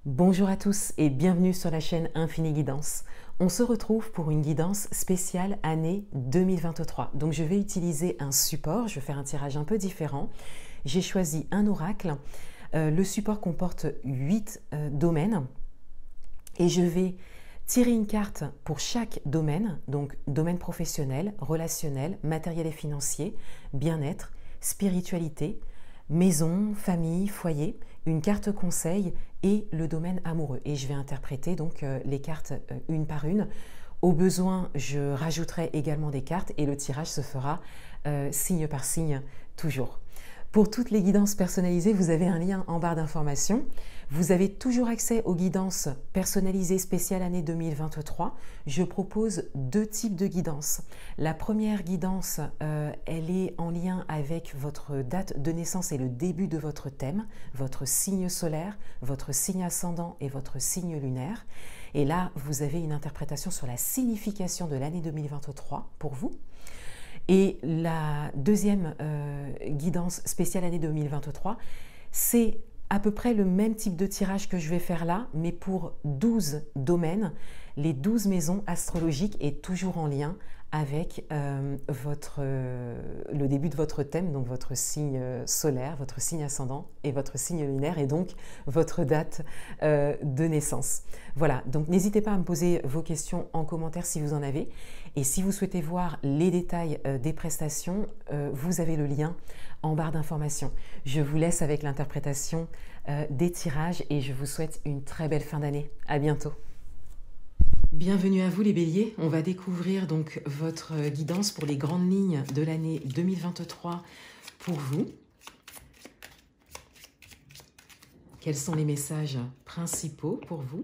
Bonjour à tous et bienvenue sur la chaîne Infini Guidance. On se retrouve pour une guidance spéciale année 2023. Donc je vais utiliser un support, je vais faire un tirage un peu différent. J'ai choisi un oracle. Le support comporte 8 domaines et je vais tirer une carte pour chaque domaine, donc domaine professionnel, relationnel, matériel et financier, bien-être, spiritualité, maison, famille, foyer, une carte conseil et le domaine amoureux. Et je vais interpréter donc les cartes une par une. Au besoin, je rajouterai également des cartes et le tirage se fera signe par signe toujours. Pour toutes les guidances personnalisées, vous avez un lien en barre d'informations. Vous avez toujours accès aux guidances personnalisées spéciales année 2023. Je propose 2 types de guidances. La première guidance, elle est en lien avec votre date de naissance et le début de votre thème, votre signe solaire, votre signe ascendant et votre signe lunaire. Et là, vous avez une interprétation sur la signification de l'année 2023 pour vous. Et la deuxième guidance spéciale année 2023, c'est à peu près le même type de tirage que je vais faire là, mais pour 12 domaines, les 12 maisons astrologiques et toujours en lien avec le début de votre thème, donc votre signe solaire, votre signe ascendant et votre signe lunaire et donc votre date de naissance. Voilà, donc n'hésitez pas à me poser vos questions en commentaire si vous en avez. Et si vous souhaitez voir les détails des prestations, vous avez le lien en barre d'informations. Je vous laisse avec l'interprétation des tirages et je vous souhaite une très belle fin d'année. À bientôt. Bienvenue à vous les béliers, on va découvrir donc votre guidance pour les grandes lignes de l'année 2023 pour vous. Quels sont les messages principaux pour vous ?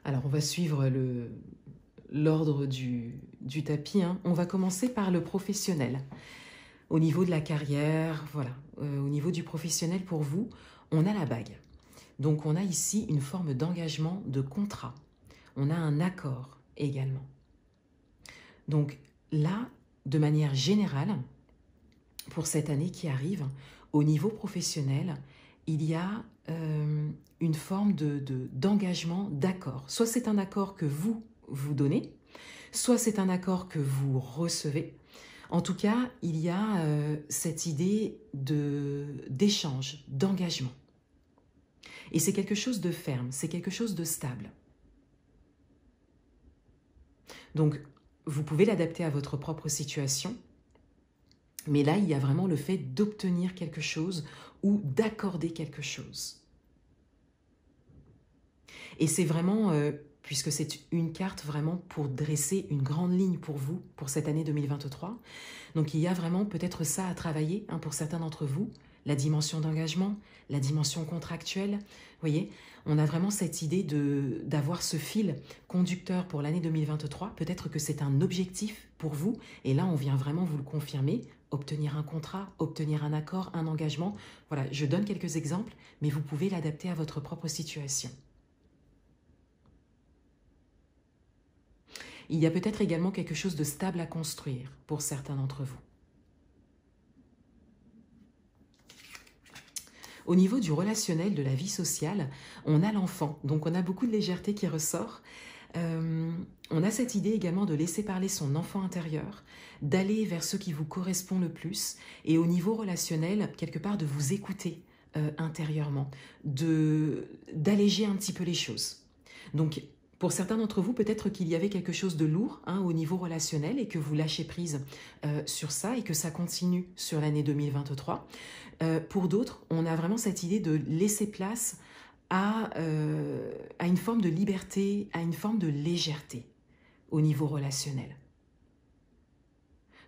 Alors, on va suivre l'ordre du tapis. On va commencer par le professionnel. Au niveau de la carrière, voilà. Au niveau du professionnel, pour vous, on a la bague. Donc, on a ici une forme d'engagement, de contrat. On a un accord également. Donc, là, de manière générale, pour cette année qui arrive, au niveau professionnel, il y a une forme d'engagement, d'accord. Soit c'est un accord que vous donnez, soit c'est un accord que vous recevez. En tout cas, il y a cette idée d'échange, d'engagement. Et c'est quelque chose de ferme, c'est quelque chose de stable. Donc, vous pouvez l'adapter à votre propre situation. Mais là, il y a vraiment le fait d'obtenir quelque chose ou d'accorder quelque chose. Et c'est vraiment, puisque c'est une carte vraiment pour dresser une grande ligne pour vous, pour cette année 2023. Donc il y a vraiment peut-être ça à travailler pour certains d'entre vous, la dimension d'engagement, la dimension contractuelle. Vous voyez, on a vraiment cette idée d'avoir ce fil conducteur pour l'année 2023. Peut-être que c'est un objectif pour vous. Et là, on vient vraiment vous le confirmer. Obtenir un contrat, obtenir un accord, un engagement. Voilà, je donne quelques exemples, mais vous pouvez l'adapter à votre propre situation. Il y a peut-être également quelque chose de stable à construire pour certains d'entre vous. Au niveau du relationnel, de la vie sociale, on a l'enfant. Donc on a beaucoup de légèreté qui ressort. On a cette idée également de laisser parler son enfant intérieur, d'aller vers ce qui vous correspond le plus, et au niveau relationnel, quelque part de vous écouter intérieurement, d'alléger un petit peu les choses. Donc, pour certains d'entre vous, peut-être qu'il y avait quelque chose de lourd au niveau relationnel et que vous lâchez prise sur ça et que ça continue sur l'année 2023. Pour d'autres, on a vraiment cette idée de laisser place à une forme de liberté, à une forme de légèreté. au niveau relationnel.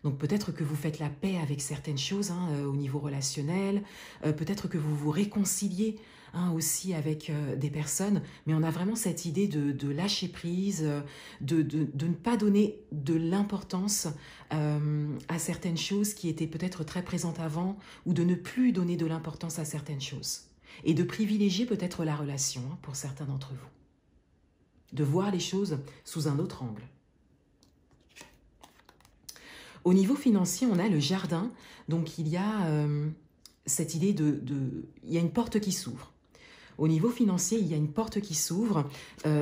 Donc peut-être que vous faites la paix avec certaines choses au niveau relationnel, peut-être que vous vous réconciliez aussi avec des personnes, mais on a vraiment cette idée de lâcher prise, de ne pas donner de l'importance à certaines choses qui étaient peut-être très présentes avant, ou de ne plus donner de l'importance à certaines choses, et de privilégier peut-être la relation pour certains d'entre vous, de voir les choses sous un autre angle. Au niveau financier, on a le jardin, donc il y a cette idée il y a une porte qui s'ouvre. Au niveau financier, il y a une porte qui s'ouvre.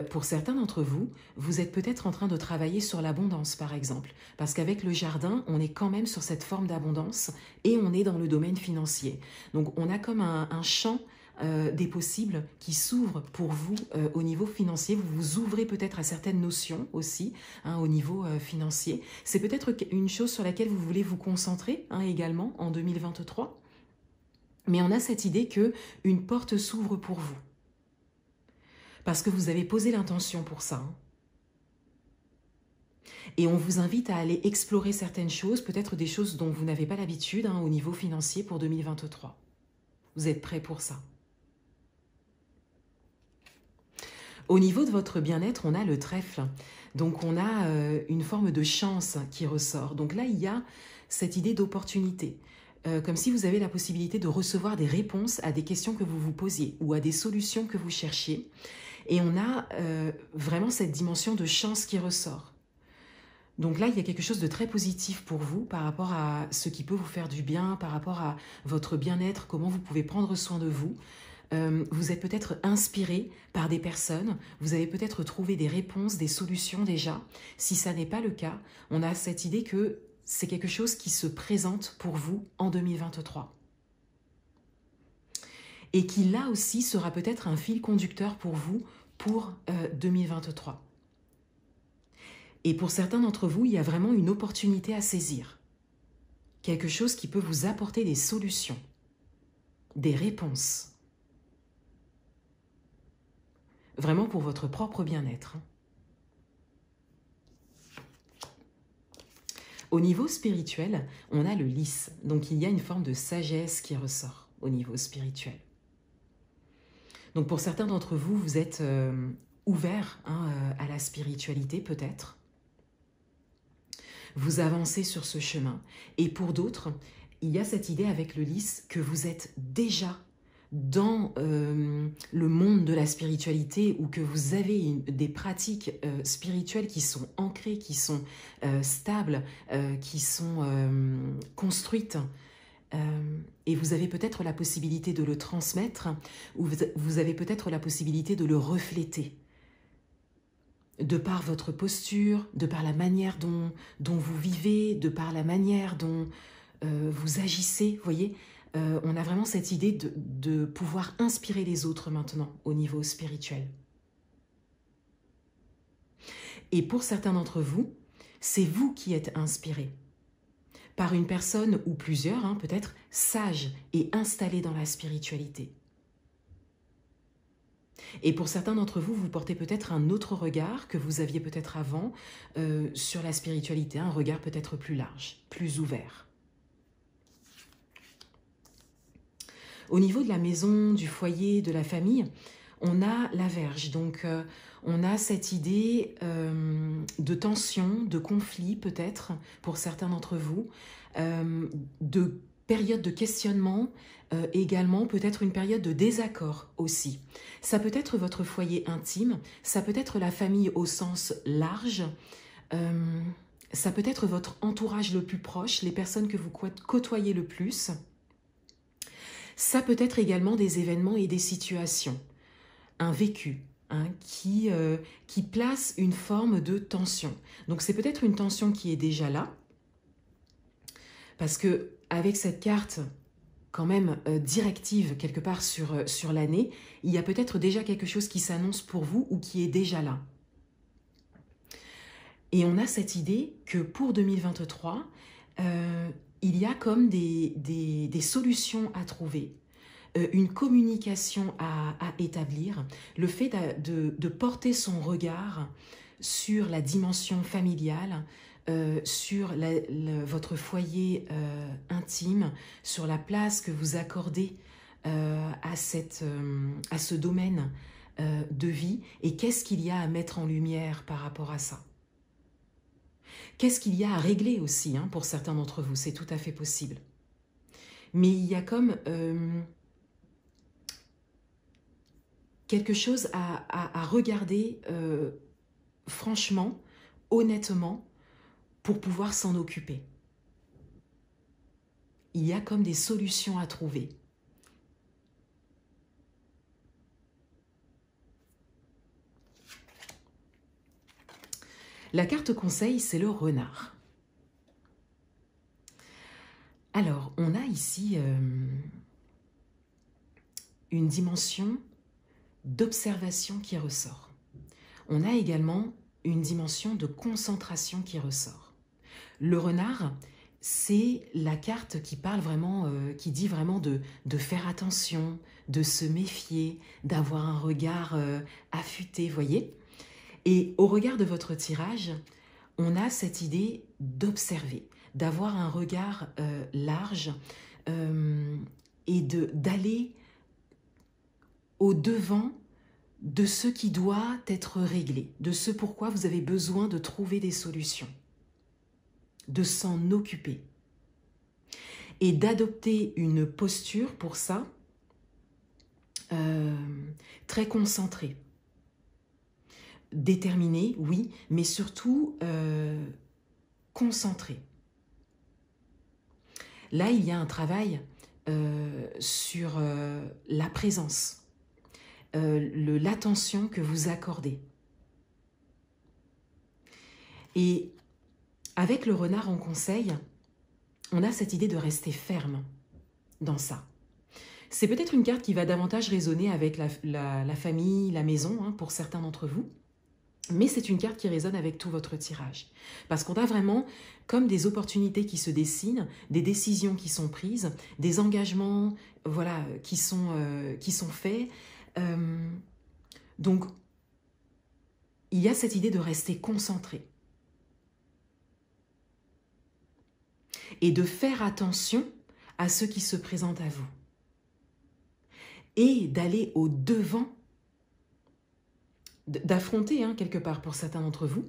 Pour certains d'entre vous, vous êtes peut-être en train de travailler sur l'abondance, par exemple, parce qu'avec le jardin, on est quand même sur cette forme d'abondance et on est dans le domaine financier. Donc on a comme un champ des possibles qui s'ouvrent pour vous au niveau financier. Vous vous ouvrez peut-être à certaines notions aussi au niveau financier. C'est peut-être une chose sur laquelle vous voulez vous concentrer également en 2023. Mais on a cette idée qu'une porte s'ouvre pour vous. Parce que vous avez posé l'intention pour ça. Et on vous invite à aller explorer certaines choses, peut-être des choses dont vous n'avez pas l'habitude au niveau financier pour 2023. Vous êtes prêts pour ça? Au niveau de votre bien-être, on a le trèfle. Donc on a une forme de chance qui ressort. Donc là, il y a cette idée d'opportunité. Comme si vous avez la possibilité de recevoir des réponses à des questions que vous vous posiez ou à des solutions que vous cherchiez. Et on a vraiment cette dimension de chance qui ressort. Donc là, il y a quelque chose de très positif pour vous par rapport à ce qui peut vous faire du bien, par rapport à votre bien-être, comment vous pouvez prendre soin de vous. Vous êtes peut-être inspiré par des personnes, vous avez peut-être trouvé des réponses, des solutions déjà. Si ça n'est pas le cas, on a cette idée que c'est quelque chose qui se présente pour vous en 2023. Et qui là aussi sera peut-être un fil conducteur pour vous pour 2023. Et pour certains d'entre vous, il y a vraiment une opportunité à saisir. Quelque chose qui peut vous apporter des solutions, des réponses. Vraiment pour votre propre bien-être. Au niveau spirituel, on a le lys. Donc il y a une forme de sagesse qui ressort au niveau spirituel. Donc pour certains d'entre vous, vous êtes ouverts à la spiritualité peut-être. Vous avancez sur ce chemin. Et pour d'autres, il y a cette idée avec le lys que vous êtes déjà dans le monde de la spiritualité, ou que vous avez des pratiques spirituelles qui sont ancrées, qui sont stables, qui sont construites, et vous avez peut-être la possibilité de le transmettre, ou vous avez peut-être la possibilité de le refléter, de par votre posture, de par la manière dont vous vivez, de par la manière dont vous agissez, vous voyez. On a vraiment cette idée de pouvoir inspirer les autres maintenant au niveau spirituel. Et pour certains d'entre vous, c'est vous qui êtes inspirés par une personne ou plusieurs, peut-être sages et installés dans la spiritualité. Et pour certains d'entre vous, vous portez peut-être un autre regard que vous aviez peut-être avant sur la spiritualité, un regard peut-être plus large, plus ouvert. Au niveau de la maison, du foyer, de la famille, on a la Vierge. Donc, on a cette idée de tension, de conflit peut-être pour certains d'entre vous, de période de questionnement, également peut-être une période de désaccord aussi. Ça peut être votre foyer intime, ça peut être la famille au sens large, ça peut être votre entourage le plus proche, les personnes que vous côtoyez le plus. Ça peut être également des événements et des situations, un vécu qui place une forme de tension. Donc c'est peut-être une tension qui est déjà là, parce que avec cette carte quand même directive quelque part sur l'année, il y a peut-être déjà quelque chose qui s'annonce pour vous ou qui est déjà là. Et on a cette idée que pour 2023, il y a comme des solutions à trouver, une communication à établir, le fait de porter son regard sur la dimension familiale, sur votre foyer intime, sur la place que vous accordez à ce domaine de vie, et qu'est-ce qu'il y a à mettre en lumière par rapport à ça. Qu'est-ce qu'il y a à régler aussi, hein, pour certains d'entre vous, c'est tout à fait possible. Mais il y a comme quelque chose à regarder franchement, honnêtement, pour pouvoir s'en occuper. Il y a comme des solutions à trouver. La carte conseil, c'est le renard. Alors, on a ici une dimension d'observation qui ressort. On a également une dimension de concentration qui ressort. Le renard, c'est la carte qui parle vraiment, qui dit vraiment de faire attention, de se méfier, d'avoir un regard affûté, voyez. Et au regard de votre tirage, on a cette idée d'observer, d'avoir un regard large et d'aller au-devant de ce qui doit être réglé, de ce pourquoi vous avez besoin de trouver des solutions, de s'en occuper et d'adopter une posture pour ça très concentrée. Déterminé, oui, mais surtout concentré. Là, il y a un travail sur la présence, l'attention que vous accordez. Et avec le renard en conseil, on a cette idée de rester ferme dans ça. C'est peut-être une carte qui va davantage résonner avec la famille, la maison, hein, pour certains d'entre vous. Mais c'est une carte qui résonne avec tout votre tirage. Parce qu'on a vraiment comme des opportunités qui se dessinent, des décisions qui sont prises, des engagements, voilà, qui sont faits. Donc, il y a cette idée de rester concentré. Et de faire attention à ce qui se présente à vous. Et d'aller au-devant, d'affronter, hein, quelque part pour certains d'entre vous,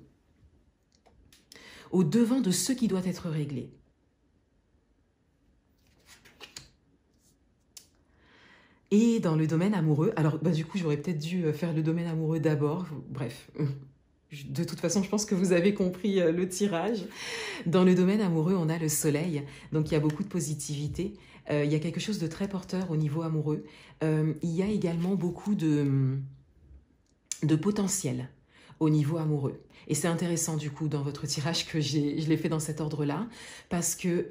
au devant de ce qui doit être réglé. Et dans le domaine amoureux, alors du coup j'aurais peut-être dû faire le domaine amoureux d'abord, bref, de toute façon je pense que vous avez compris le tirage. Dans le domaine amoureux, on a le soleil, donc il y a beaucoup de positivité, il y a quelque chose de très porteur au niveau amoureux, il y a également beaucoup de potentiel au niveau amoureux. Et c'est intéressant du coup dans votre tirage que je l'ai fait dans cet ordre-là, parce que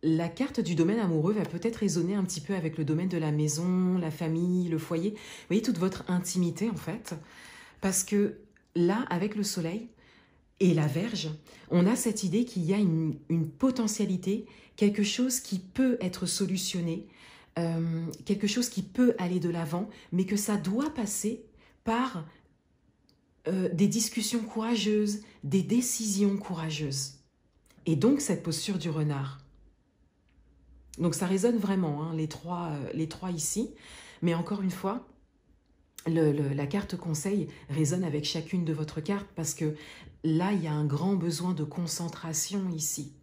la carte du domaine amoureux va peut-être résonner un petit peu avec le domaine de la maison, la famille, le foyer. Vous voyez, toute votre intimité en fait, parce que là, avec le soleil et la Vierge, on a cette idée qu'il y a une potentialité, quelque chose qui peut être solutionné, quelque chose qui peut aller de l'avant, mais que ça doit passer par des discussions courageuses, des décisions courageuses. Et donc cette posture du renard. Donc ça résonne vraiment, hein, les trois ici. Mais encore une fois, la carte conseil résonne avec chacune de votre carte parce que là, il y a un grand besoin de concentration ici.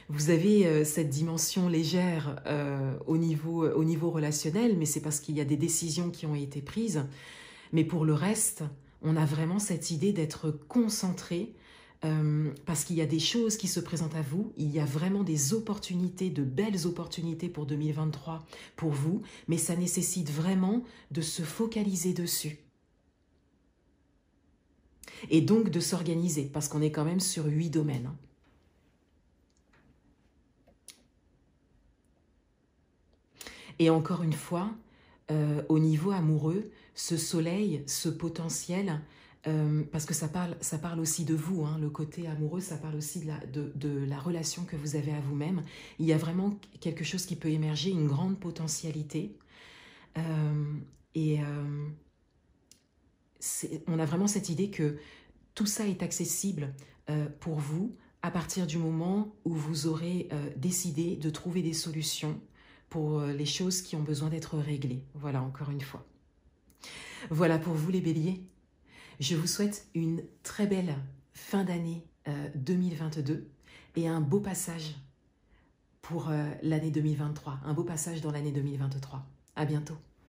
Vous avez cette dimension légère au niveau relationnel, mais c'est parce qu'il y a des décisions qui ont été prises. Mais pour le reste, on a vraiment cette idée d'être concentré parce qu'il y a des choses qui se présentent à vous. Il y a vraiment des opportunités, de belles opportunités pour 2023 pour vous, mais ça nécessite vraiment de se focaliser dessus. Et donc de s'organiser, parce qu'on est quand même sur 8 domaines. Hein. Et encore une fois, au niveau amoureux, ce soleil, ce potentiel, parce que ça parle aussi de vous, hein, le côté amoureux, ça parle aussi de la relation que vous avez à vous-même. Il y a vraiment quelque chose qui peut émerger, une grande potentialité. on a vraiment cette idée que tout ça est accessible pour vous à partir du moment où vous aurez décidé de trouver des solutions pour les choses qui ont besoin d'être réglées. Voilà, encore une fois. Voilà pour vous les béliers. Je vous souhaite une très belle fin d'année 2022 et un beau passage pour l'année 2023, un beau passage dans l'année 2023. À bientôt.